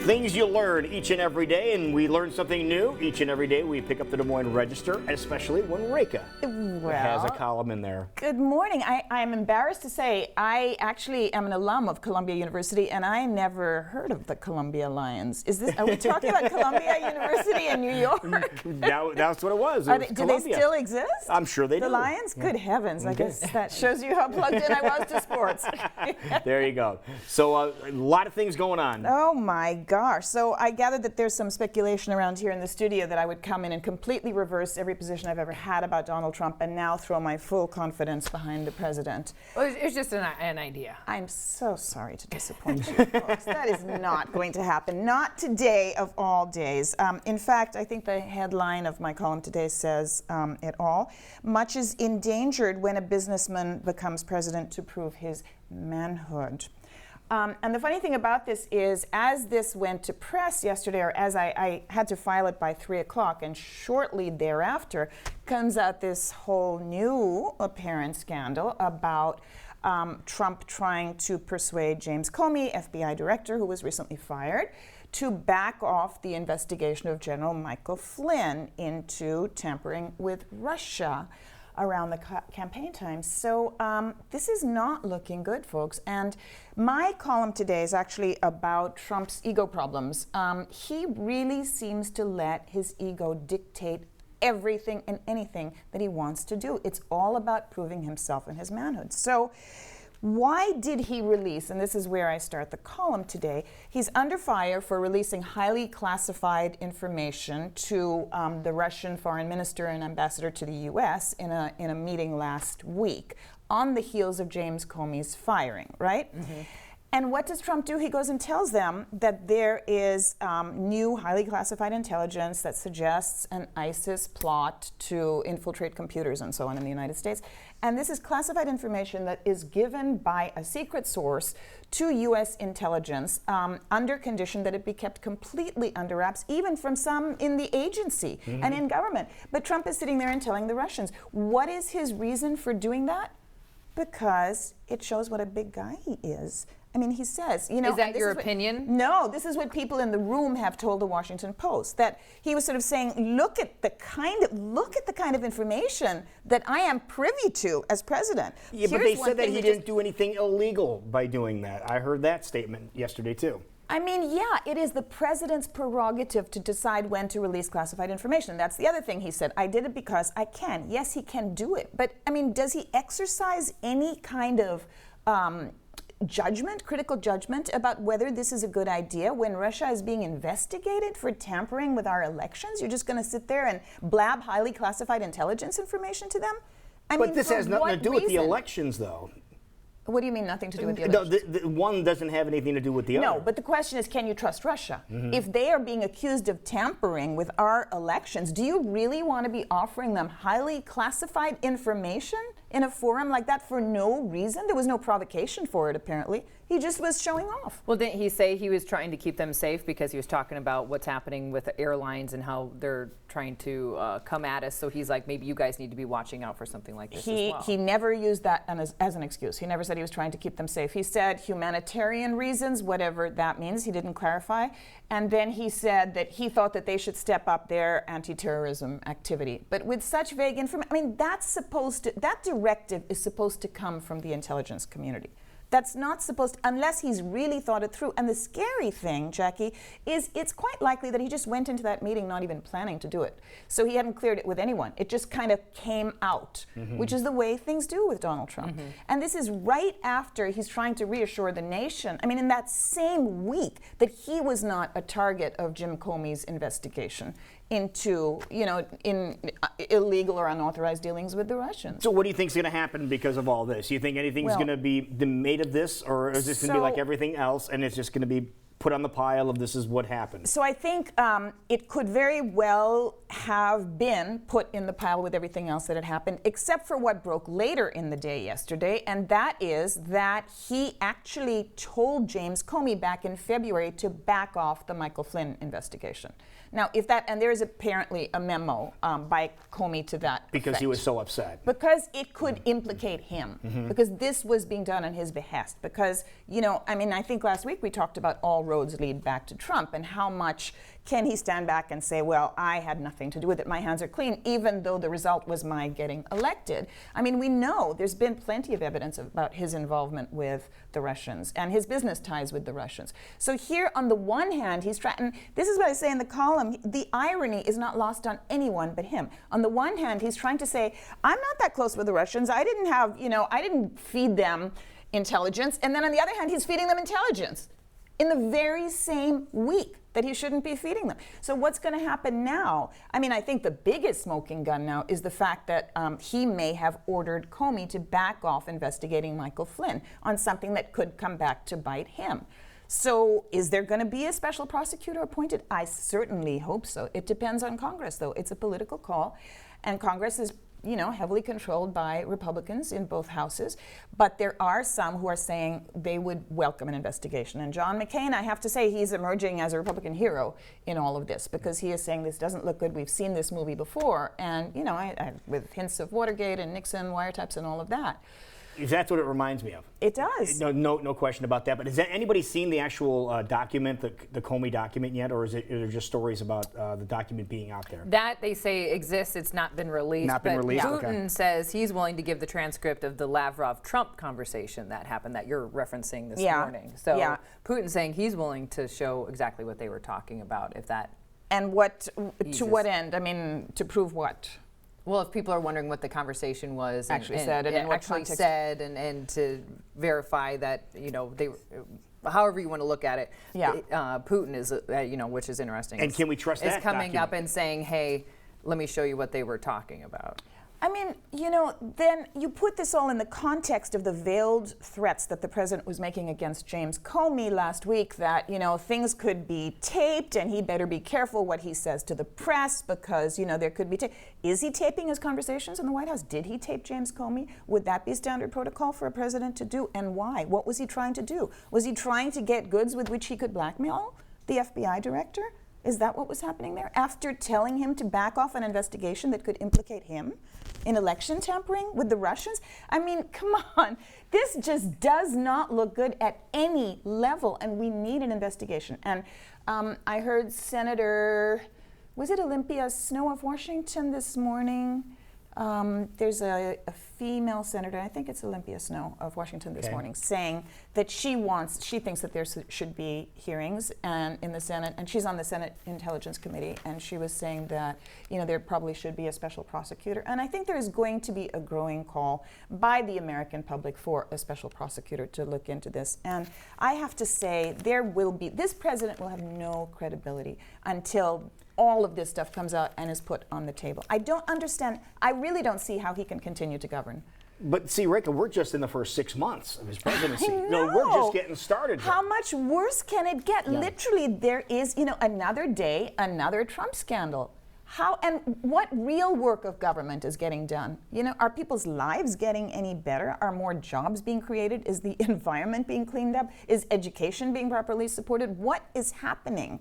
Things you learn each and every day, and we learn something new each and every day. We pick up the Des Moines Register, and especially when Rekha has a column in there. Good morning. I'm embarrassed to say I actually am an alum of Columbia University, and I never heard of the Columbia Lions. Are we talking about Columbia University in New York? That's what it was. Do they still exist? I'm sure they do. The Lions? Yeah. Good heavens. I guess that shows you how plugged in I was to sports. There you go. So a lot of things going on. Oh my gosh. So I gathered that there's some speculation around here in the studio that I would come in and completely reverse every position I've ever had about Donald Trump and now throw my full confidence behind the president. Well, it's just an idea. I'm so sorry to disappoint you, folks. That is not going to happen. Not today of all days. In fact, I think the headline of my column today says it all. Much is endangered when a businessman becomes president to prove his manhood. And the funny thing about this is, as this went to press yesterday, or as I had to file it by 3 o'clock, and shortly thereafter comes out this whole new apparent scandal about Trump trying to persuade James Comey, FBI director, who was recently fired, to back off the investigation of General Michael Flynn into tampering with Russia around the campaign time. So this is not looking good, folks. And my column today is actually about Trump's ego problems. He really seems to let his ego dictate everything and anything that he wants to do. It's all about proving himself and his manhood. So why did he release, and this is where I start the column today, he's under fire for releasing highly classified information to the Russian foreign minister and ambassador to the U.S. in a meeting last week on the heels of James Comey's firing, right? Mm-hmm. And what does Trump do? He goes and tells them that there is new highly classified intelligence that suggests an ISIS plot to infiltrate computers and so on in the United States. And this is classified information that is given by a secret source to U.S. intelligence under condition that it be kept completely under wraps, even from some in the agency and in government. But Trump is sitting there and telling the Russians. What is his reason for doing that? Because it shows what a big guy he is. I mean, he says, you know. Is that your opinion? No, this is what people in the room have told the Washington Post. That he was sort of saying, look at the kind of information that I am privy to as president. Yeah, but they said that he didn't do anything illegal by doing that. I heard that statement yesterday too. I mean, yeah, it is the president's prerogative to decide when to release classified information. That's the other thing he said. I did it because I can. Yes, he can do it. But, I mean, does he exercise any kind of critical judgment about whether this is a good idea when Russia is being investigated for tampering with our elections? You're just going to sit there and blab highly classified intelligence information to them? But this has nothing to do with the elections, though. What do you mean nothing to do with the elections? No, the one doesn't have anything to do with the other. No, but the question is, can you trust Russia? Mm-hmm. If they are being accused of tampering with our elections, do you really want to be offering them highly classified information in a forum like that for no reason? There was no provocation for it, apparently. He just was showing off. Well, didn't he say he was trying to keep them safe because he was talking about what's happening with the airlines and how they're trying to come at us? So he's like, maybe you guys need to be watching out for something like this as well. He never used that as an excuse. He never said he was trying to keep them safe. He said humanitarian reasons, whatever that means. He didn't clarify. And then he said that he thought that they should step up their anti-terrorism activity. But with such vague information, I mean, that directive is supposed to come from the intelligence community. That's not supposed to, unless he's really thought it through. And the scary thing, Jackie, is it's quite likely that he just went into that meeting not even planning to do it. So he hadn't cleared it with anyone. It just kind of came out, which is the way things do with Donald Trump. And this is right after he's trying to reassure the nation. I mean, in that same week that he was not a target of Jim Comey's investigation into, in illegal or unauthorized dealings with the Russians. So what do you think is going to happen because of all this? You think anything's going to be made of this, or is this going to be like everything else, and it's just going to be put on the pile of this is what happened? So I think it could very well have been put in the pile with everything else that had happened, except for what broke later in the day yesterday, and that is that he actually told James Comey back in February to back off the Michael Flynn investigation. Now, and there is apparently a memo by Comey to that because effect. He was so upset. Because it could implicate him, because this was being done on his behest. Because, I think last week we talked about all roads lead back to Trump, and how much can he stand back and say, well, I had nothing to do with it, my hands are clean, even though the result was my getting elected. I mean, we know there's been plenty of evidence about his involvement with the Russians and his business ties with the Russians. So here, on the one hand, he's trying, this is what I say in the column, the irony is not lost on anyone but him. On the one hand, he's trying to say, I'm not that close with the Russians, I didn't feed them intelligence, and then on the other hand, he's feeding them intelligence in the very same week that he shouldn't be feeding them. So what's going to happen now? I mean, I think the biggest smoking gun now is the fact that he may have ordered Comey to back off investigating Michael Flynn on something that could come back to bite him. So is there going to be a special prosecutor appointed? I certainly hope so. It depends on Congress, though. It's a political call, and Congress is heavily controlled by Republicans in both houses, but there are some who are saying they would welcome an investigation. And John McCain, I have to say, he's emerging as a Republican hero in all of this, because he is saying this doesn't look good. We've seen this movie before, and with hints of Watergate and Nixon wiretaps and all of that. That's what it reminds me of. It does. No question about that. But has anybody seen the actual document, the Comey document yet, or are there just stories about the document being out there? That, they say, exists. It's not been released. Not been released? Putin says he's willing to give the transcript of the Lavrov-Trump conversation that happened that you're referencing this morning. So Putin's saying he's willing to show exactly what they were talking about, if that And to what end? I mean, to prove what? Well, if people are wondering what the conversation was, and to verify that, they, however you want to look at it, Putin is, which is interesting. And can we trust that? Is coming up and saying, hey, let me show you what they were talking about. I mean, then you put this all in the context of the veiled threats that the president was making against James Comey last week, that, things could be taped and he better be careful what he says to the press because, there could be Is he taping his conversations in the White House? Did he tape James Comey? Would that be standard protocol for a president to do? And why? What was he trying to do? Was he trying to get goods with which he could blackmail the FBI director? Is that what was happening there? After telling him to back off an investigation that could implicate him in election tampering with the Russians? I mean, come on. This just does not look good at any level, and we need an investigation. And I heard Senator, was it Olympia Snowe of Washington this morning? There's a female senator, I think it's Olympia Snowe of Washington this morning, saying that she thinks that there should be hearings in the Senate, and she's on the Senate Intelligence Committee, and she was saying that, there probably should be a special prosecutor. And I think there is going to be a growing call by the American public for a special prosecutor to look into this. And I have to say, this president will have no credibility until all of this stuff comes out and is put on the table. I don't understand. I really don't see how he can continue to govern. But see, Rekha, we're just in the first 6 months of his presidency. I know. No, we're just getting started. How much worse can it get? Yeah. Literally, there is, another day, another Trump scandal. How and what real work of government is getting done? Are people's lives getting any better? Are more jobs being created? Is the environment being cleaned up? Is education being properly supported? What is happening?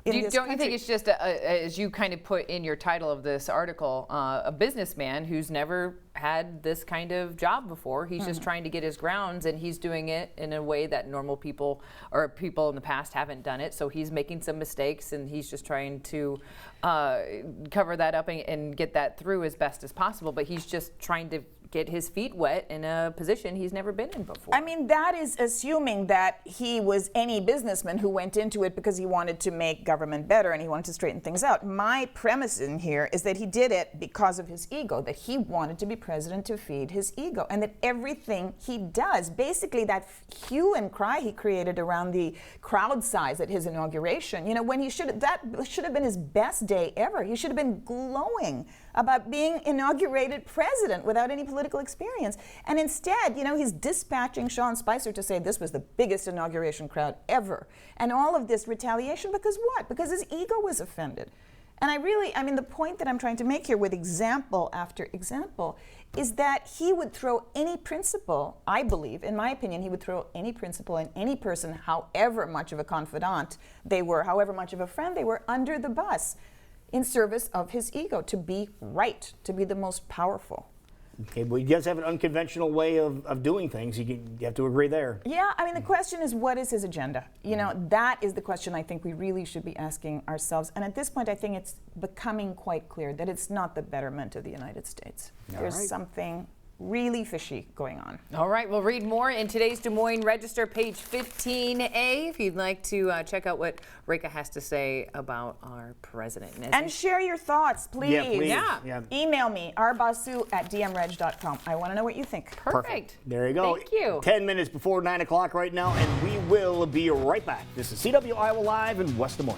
Don't you think it's just, as you kind of put in your title of this article, a businessman who's never had this kind of job before? He's just trying to get his grounds, and he's doing it in a way that normal people or people in the past haven't done it. So he's making some mistakes, and he's just trying to cover that up and get that through as best as possible. But he's just trying to get his feet wet in a position he's never been in before. I mean, that is assuming that he was any businessman who went into it because he wanted to make government better and he wanted to straighten things out. My premise in here is that he did it because of his ego, that he wanted to be president to feed his ego, and that everything he does, basically that hue and cry he created around the crowd size at his inauguration, when that should have been his best day ever. He should have been glowing about being inaugurated president without any political experience. And instead, you know, he's dispatching Sean Spicer to say this was the biggest inauguration crowd ever. And all of this retaliation, because what? Because his ego was offended. And I mean, the point that I'm trying to make here with example after example is that he would throw any principle, I believe, in my opinion, he would throw any principle and any person, however much of a confidant they were, however much of a friend they were, under the bus in service of his ego, to be right, to be the most powerful. Okay, but he does have an unconventional way of doing things. You have to agree there. Yeah, I mean, the question is, what is his agenda? You know, that is the question I think we really should be asking ourselves. And at this point, I think it's becoming quite clear that it's not the betterment of the United States. There's something really fishy going on. All right, we'll read more in today's Des Moines Register, page 15A, if you'd like to check out what Rekha has to say about our president. And share your thoughts, please. Yeah, please. Yeah. Email me, rbasu@dmreg.com. I want to know what you think. Perfect. There you go. Thank you. 10 minutes before 9 o'clock right now, and we will be right back. This is CW Iowa Live in West Des Moines.